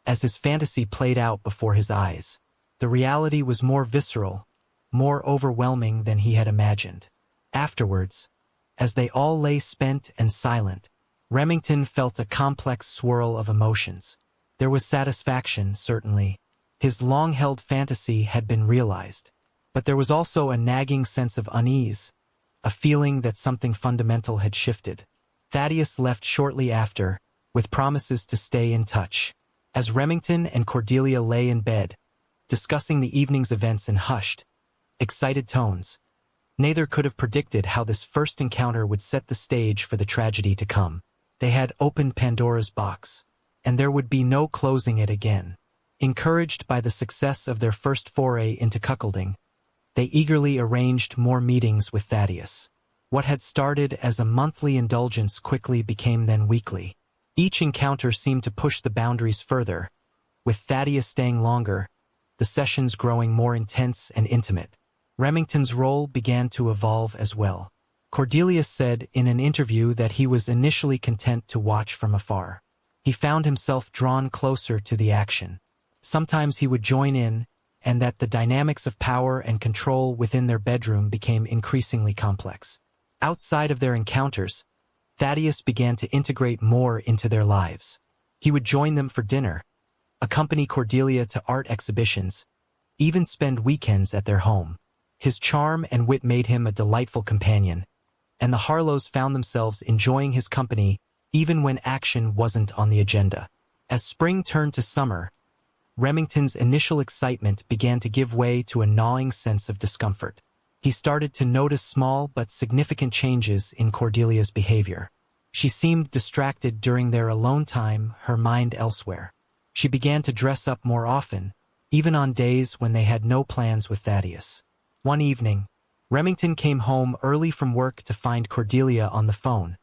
as his fantasy played out before his eyes. The reality was more visceral, more overwhelming than he had imagined. Afterwards, as they all lay spent and silent, Remington felt a complex swirl of emotions. There was satisfaction, certainly. His long-held fantasy had been realized. But there was also a nagging sense of unease, a feeling that something fundamental had shifted. Thaddeus left shortly after, with promises to stay in touch. As Remington and Cordelia lay in bed, discussing the evening's events in hushed, excited tones, neither could have predicted how this first encounter would set the stage for the tragedy to come. They had opened Pandora's box, and there would be no closing it again. Encouraged by the success of their first foray into cuckolding, they eagerly arranged more meetings with Thaddeus. What had started as a monthly indulgence quickly became then weekly. Each encounter seemed to push the boundaries further, with Thaddeus staying longer, the sessions growing more intense and intimate. Remington's role began to evolve as well. Cordelia said in an interview that he was initially content to watch from afar. He found himself drawn closer to the action. Sometimes he would join in, and that the dynamics of power and control within their bedroom became increasingly complex. Outside of their encounters, Thaddeus began to integrate more into their lives. He would join them for dinner, accompany Cordelia to art exhibitions, even spend weekends at their home. His charm and wit made him a delightful companion, and the Harlows found themselves enjoying his company even when action wasn't on the agenda. As spring turned to summer, Remington's initial excitement began to give way to a gnawing sense of discomfort. He started to notice small but significant changes in Cordelia's behavior. She seemed distracted during their alone time, her mind elsewhere. She began to dress up more often, even on days when they had no plans with Thaddeus. One evening, Remington came home early from work to find Cordelia on the phone,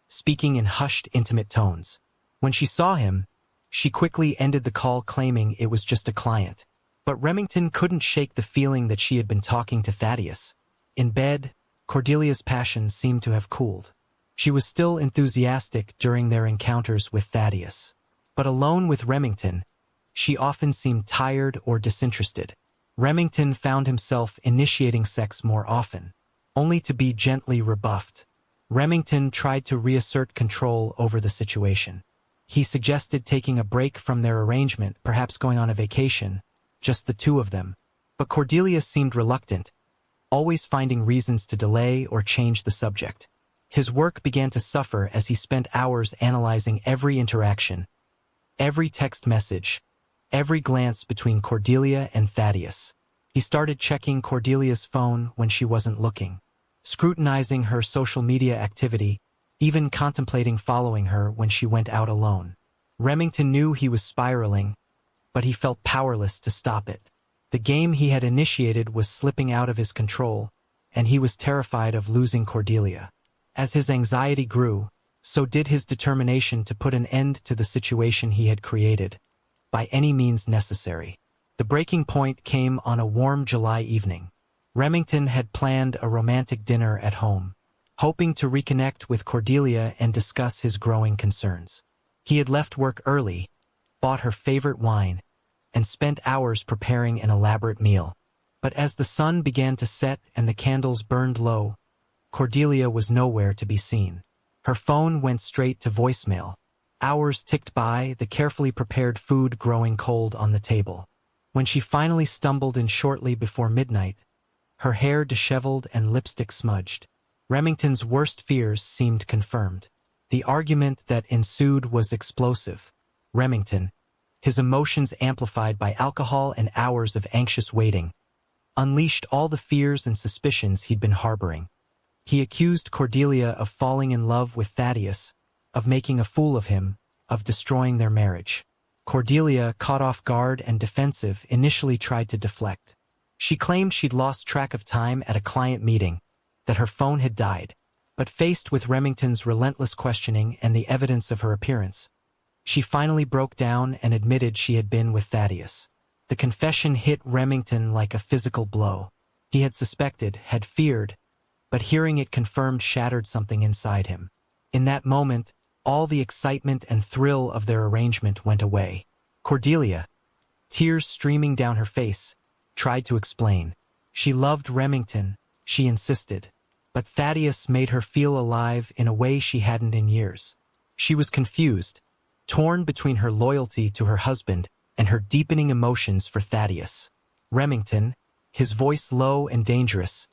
speaking in hushed, intimate tones. When she saw him, she quickly ended the call claiming it was just a client. But Remington couldn't shake the feeling that she had been talking to Thaddeus. In bed, Cordelia's passion seemed to have cooled. She was still enthusiastic during their encounters with Thaddeus. But alone with Remington, she often seemed tired or disinterested. Remington found himself initiating sex more often, only to be gently rebuffed. Remington tried to reassert control over the situation. He suggested taking a break from their arrangement, perhaps going on a vacation, just the two of them. But Cordelia seemed reluctant, always finding reasons to delay or change the subject. His work began to suffer as he spent hours analyzing every interaction, every text message, every glance between Cordelia and Thaddeus. He started checking Cordelia's phone when she wasn't looking, scrutinizing her social media activity, even contemplating following her when she went out alone. Remington knew he was spiraling, but he felt powerless to stop it. The game he had initiated was slipping out of his control, and he was terrified of losing Cordelia. As his anxiety grew, so did his determination to put an end to the situation he had created, by any means necessary. The breaking point came on a warm July evening. Remington had planned a romantic dinner at home, hoping to reconnect with Cordelia and discuss his growing concerns. He had left work early, bought her favorite wine, and spent hours preparing an elaborate meal. But as the sun began to set and the candles burned low, Cordelia was nowhere to be seen. Her phone went straight to voicemail. Hours ticked by, the carefully prepared food growing cold on the table. When she finally stumbled in shortly before midnight, her hair disheveled and lipstick smudged, Remington's worst fears seemed confirmed. The argument that ensued was explosive. Remington, his emotions amplified by alcohol and hours of anxious waiting, unleashed all the fears and suspicions he'd been harboring. He accused Cordelia of falling in love with Thaddeus, of making a fool of him, of destroying their marriage. Cordelia, caught off guard and defensive, initially tried to deflect. She claimed she'd lost track of time at a client meeting, that her phone had died, but faced with Remington's relentless questioning and the evidence of her appearance, she finally broke down and admitted she had been with Thaddeus. The confession hit Remington like a physical blow. He had suspected, had feared, but hearing it confirmed shattered something inside him. In that moment, all the excitement and thrill of their arrangement went away. Cordelia, tears streaming down her face, tried to explain. She loved Remington, she insisted, but Thaddeus made her feel alive in a way she hadn't in years. She was confused, torn between her loyalty to her husband and her deepening emotions for Thaddeus. Remington, his voice low and dangerous,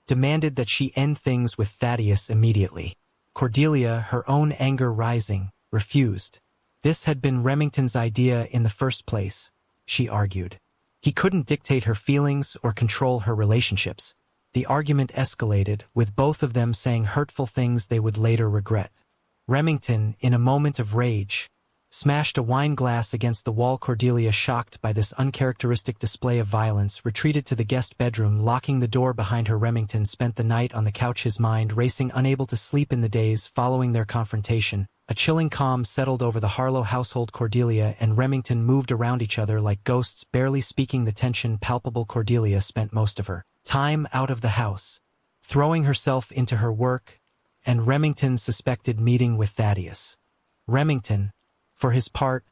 demanded that she end things with Thaddeus immediately. Cordelia, her own anger rising, refused. This had been Remington's idea in the first place, she argued. He couldn't dictate her feelings or control her relationships. The argument escalated, with both of them saying hurtful things they would later regret. Remington, in a moment of rage, smashed a wine glass against the wall. Cordelia, shocked by this uncharacteristic display of violence, retreated to the guest bedroom, locking the door behind her. Remington spent the night on the couch, his mind racing, unable to sleep. In the days following their confrontation, a chilling calm settled over the Harlow household. Cordelia and Remington moved around each other like ghosts, barely speaking, the tension palpable. Cordelia spent most of her time out of the house, throwing herself into her work, and Remington suspected meeting with Thaddeus. Remington, for his part,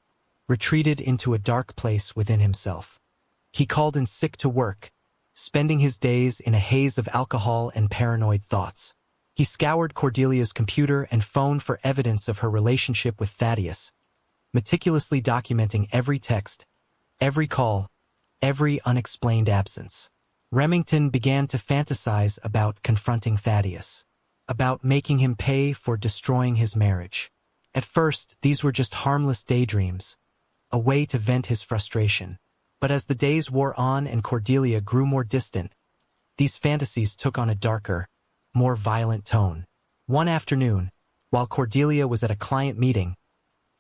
retreated into a dark place within himself. He called in sick to work, spending his days in a haze of alcohol and paranoid thoughts. He scoured Cordelia's computer and phone for evidence of her relationship with Thaddeus, meticulously documenting every text, every call, every unexplained absence. Remington began to fantasize about confronting Thaddeus, about making him pay for destroying his marriage. At first, these were just harmless daydreams, a way to vent his frustration. But as the days wore on and Cordelia grew more distant, these fantasies took on a darker, more violent tone. One afternoon, while Cordelia was at a client meeting,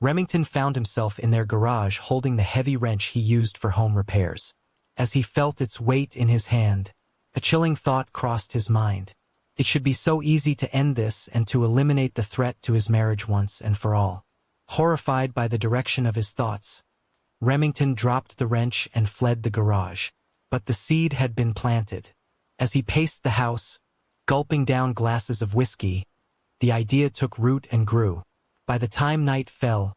Remington found himself in their garage holding the heavy wrench he used for home repairs. As he felt its weight in his hand, A chilling thought crossed his mind. It should be so easy to end this and to eliminate the threat to his marriage once and for all. Horrified by the direction of his thoughts, Remington dropped the wrench and fled the garage. But the seed had been planted. As he paced the house, gulping down glasses of whiskey, the idea took root and grew. By the time night fell,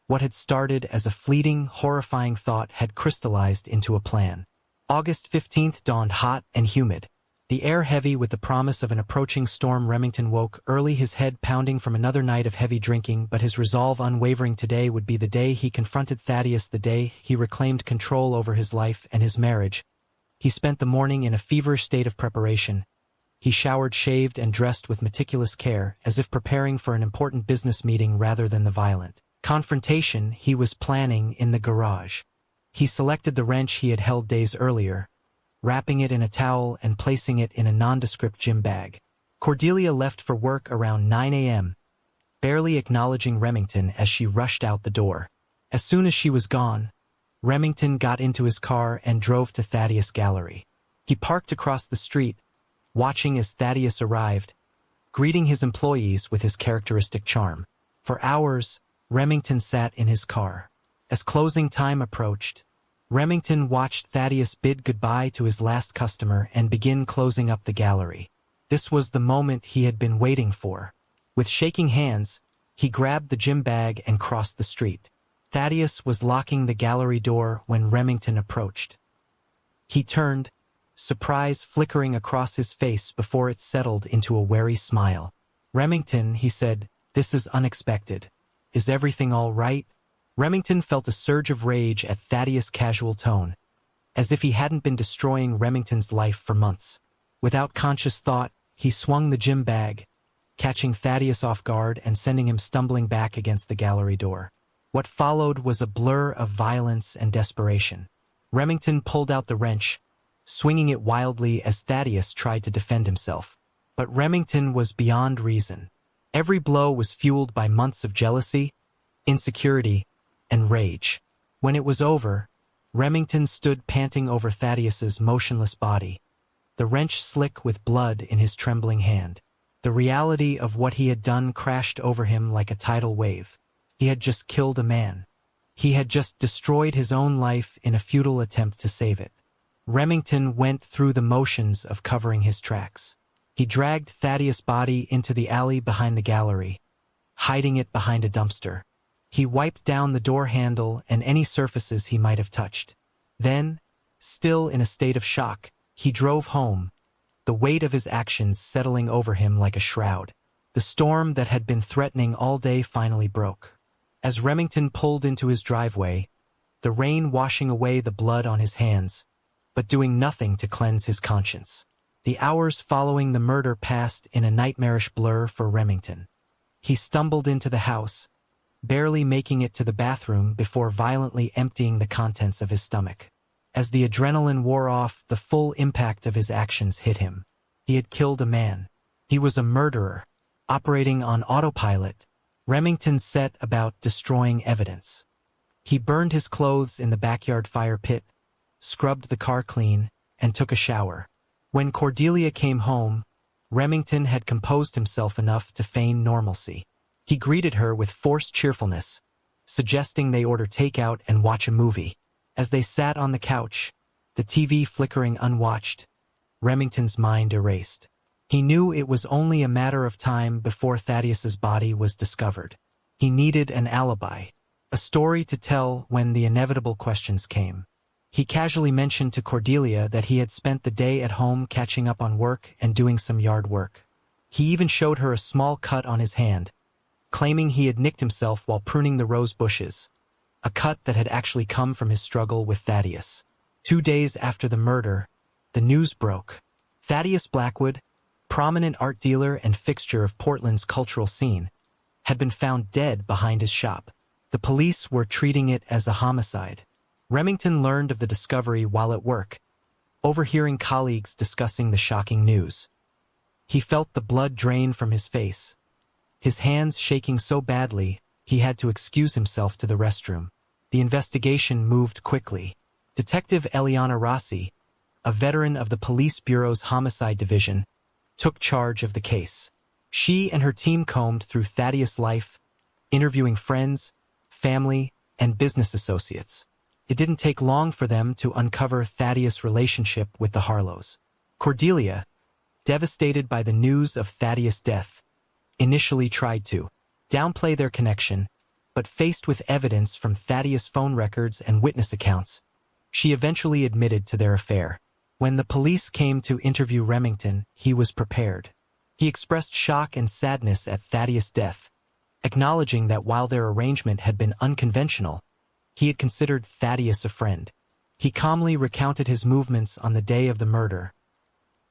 what had started as a fleeting, horrifying thought had crystallized into a plan. August 15th dawned hot and humid. The air heavy with the promise of an approaching storm. Remington woke early, his head pounding from another night of heavy drinking, but his resolve unwavering. Today would be the day he confronted Thaddeus, the day he reclaimed control over his life and his marriage. He spent the morning in a feverish state of preparation. He showered, shaved, and dressed with meticulous care, as if preparing for an important business meeting rather than the violent confrontation he was planning in the garage. He selected the wrench he had held days earlier, wrapping it in a towel and placing it in a nondescript gym bag. Cordelia left for work around 9 a.m., barely acknowledging Remington as she rushed out the door. As soon as she was gone, Remington got into his car and drove to Thaddeus' gallery. He parked across the street, watching as Thaddeus arrived, greeting his employees with his characteristic charm. For hours, Remington sat in his car. As closing time approached, Remington watched Thaddeus bid goodbye to his last customer and begin closing up the gallery. This was the moment he had been waiting for. With shaking hands, he grabbed the gym bag and crossed the street. Thaddeus was locking the gallery door when Remington approached. He turned, surprise flickering across his face before it settled into a wary smile. "Remington," he said, "this is unexpected. Is everything all right?" Remington felt a surge of rage at Thaddeus' casual tone, as if he hadn't been destroying Remington's life for months. Without conscious thought, he swung the gym bag, catching Thaddeus off guard and sending him stumbling back against the gallery door. What followed was a blur of violence and desperation. Remington pulled out the wrench, swinging it wildly as Thaddeus tried to defend himself. But Remington was beyond reason. Every blow was fueled by months of jealousy, insecurity, and rage. When it was over, Remington stood panting over Thaddeus's motionless body, the wrench slick with blood in his trembling hand. The reality of what he had done crashed over him like a tidal wave. He had just killed a man. He had just destroyed his own life in a futile attempt to save it. Remington went through the motions of covering his tracks. He dragged Thaddeus' body into the alley behind the gallery, hiding it behind a dumpster. He wiped down the door handle and any surfaces he might have touched. Then, still in a state of shock, he drove home, the weight of his actions settling over him like a shroud. The storm that had been threatening all day finally broke. As Remington pulled into his driveway, the rain washing away the blood on his hands, but doing nothing to cleanse his conscience. The hours following the murder passed in a nightmarish blur for Remington. He stumbled into the house, barely making it to the bathroom before violently emptying the contents of his stomach. As the adrenaline wore off, the full impact of his actions hit him. He had killed a man. He was a murderer, operating on autopilot. Remington set about destroying evidence. He burned his clothes in the backyard fire pit, scrubbed the car clean, and took a shower. When Cordelia came home, Remington had composed himself enough to feign normalcy. He greeted her with forced cheerfulness, suggesting they order takeout and watch a movie. As they sat on the couch, the TV flickering unwatched, Remington's mind erased. He knew it was only a matter of time before Thaddeus's body was discovered. He needed an alibi, a story to tell when the inevitable questions came. He casually mentioned to Cordelia that he had spent the day at home catching up on work and doing some yard work. He even showed her a small cut on his hand, claiming he had nicked himself while pruning the rose bushes, a cut that had actually come from his struggle with Thaddeus. 2 days after the murder, the news broke. Thaddeus Blackwood, prominent art dealer and fixture of Portland's cultural scene, had been found dead behind his shop. The police were treating it as a homicide. Remington learned of the discovery while at work, overhearing colleagues discussing the shocking news. He felt the blood drain from his face, his hands shaking so badly he had to excuse himself to the restroom. The investigation moved quickly. Detective Eliana Rossi, a veteran of the Police Bureau's Homicide Division, took charge of the case. She and her team combed through Thaddeus' life, interviewing friends, family, and business associates. It didn't take long for them to uncover Thaddeus' relationship with the Harlows. Cordelia, devastated by the news of Thaddeus' death, initially tried to downplay their connection, but faced with evidence from Thaddeus' phone records and witness accounts, she eventually admitted to their affair. When the police came to interview Remington, he was prepared. He expressed shock and sadness at Thaddeus' death, acknowledging that while their arrangement had been unconventional, he had considered Thaddeus a friend. He calmly recounted his movements on the day of the murder,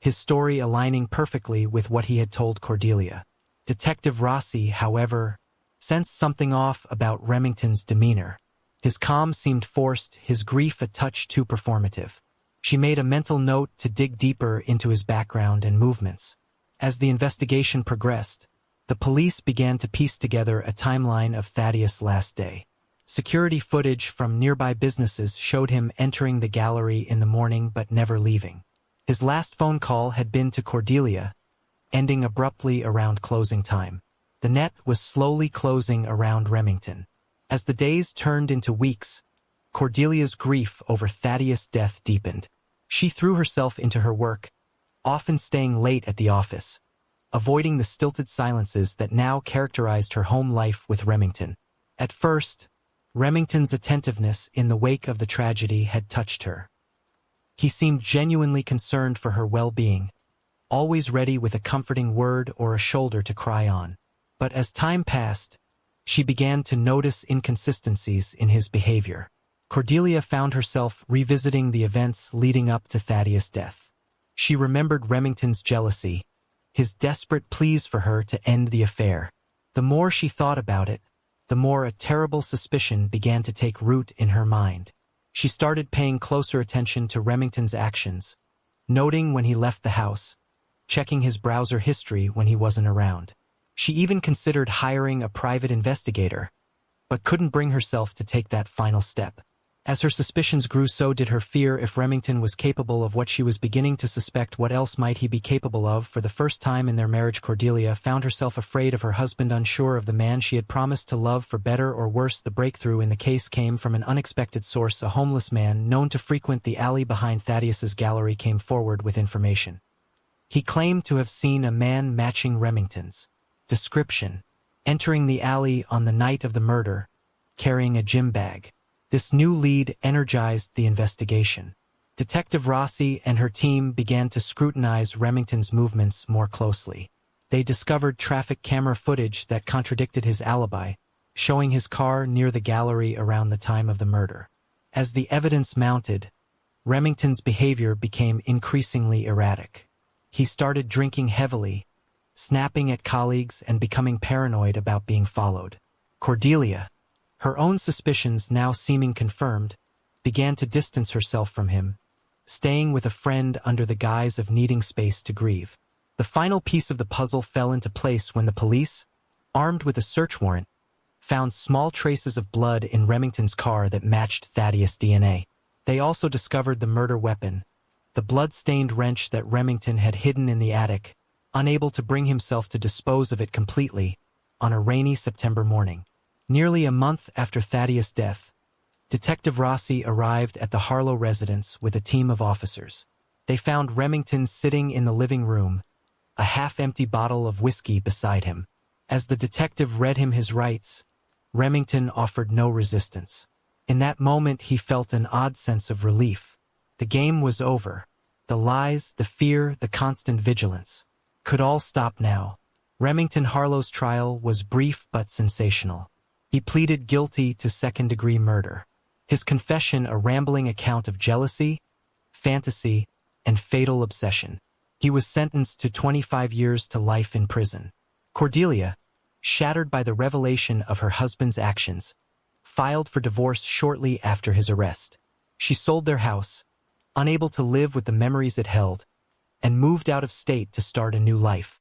his story aligning perfectly with what he had told Cordelia. Detective Rossi, however, sensed something off about Remington's demeanor. His calm seemed forced, his grief a touch too performative. She made a mental note to dig deeper into his background and movements. As the investigation progressed, the police began to piece together a timeline of Thaddeus' last day. Security footage from nearby businesses showed him entering the gallery in the morning but never leaving. His last phone call had been to Cordelia, ending abruptly around closing time. The net was slowly closing around Remington. As the days turned into weeks, Cordelia's grief over Thaddeus' death deepened. She threw herself into her work, often staying late at the office, avoiding the stilted silences that now characterized her home life with Remington. At first, Remington's attentiveness in the wake of the tragedy had touched her. He seemed genuinely concerned for her well-being, always ready with a comforting word or a shoulder to cry on. But as time passed, she began to notice inconsistencies in his behavior. Cordelia found herself revisiting the events leading up to Thaddeus' death. She remembered Remington's jealousy, his desperate pleas for her to end the affair. The more she thought about it, the more a terrible suspicion began to take root in her mind. She started paying closer attention to Remington's actions, noting when he left the house, checking his browser history when he wasn't around. She even considered hiring a private investigator, but couldn't bring herself to take that final step. As her suspicions grew, so did her fear. If Remington was capable of what she was beginning to suspect, what else might he be capable of? For the first time in their marriage, Cordelia found herself afraid of her husband, unsure of the man she had promised to love. For better or worse, the breakthrough in the case came from an unexpected source. A homeless man known to frequent the alley behind Thaddeus's gallery came forward with information. He claimed to have seen a man matching Remington's description entering the alley on the night of the murder, carrying a gym bag. This new lead energized the investigation. Detective Rossi and her team began to scrutinize Remington's movements more closely. They discovered traffic camera footage that contradicted his alibi, showing his car near the gallery around the time of the murder. As the evidence mounted, Remington's behavior became increasingly erratic. He started drinking heavily, snapping at colleagues, and becoming paranoid about being followed. Cordelia, her own suspicions now seeming confirmed, began to distance herself from him, staying with a friend under the guise of needing space to grieve. The final piece of the puzzle fell into place when the police, armed with a search warrant, found small traces of blood in Remington's car that matched Thaddeus' DNA. They also discovered the murder weapon, the blood-stained wrench that Remington had hidden in the attic, unable to bring himself to dispose of it completely, on a rainy September morning. Nearly a month after Thaddeus' death, Detective Rossi arrived at the Harlow residence with a team of officers. They found Remington sitting in the living room, a half-empty bottle of whiskey beside him. As the detective read him his rights, Remington offered no resistance. In that moment, he felt an odd sense of relief. The game was over. The lies, the fear, the constant vigilance could all stop now. Remington Harlow's trial was brief but sensational. He pleaded guilty to second-degree murder. His confession a rambling account of jealousy, fantasy, and fatal obsession. He was sentenced to 25 years to life in prison. Cordelia, shattered by the revelation of her husband's actions, filed for divorce shortly after his arrest. She sold their house, unable to live with the memories it held, and moved out of state to start a new life.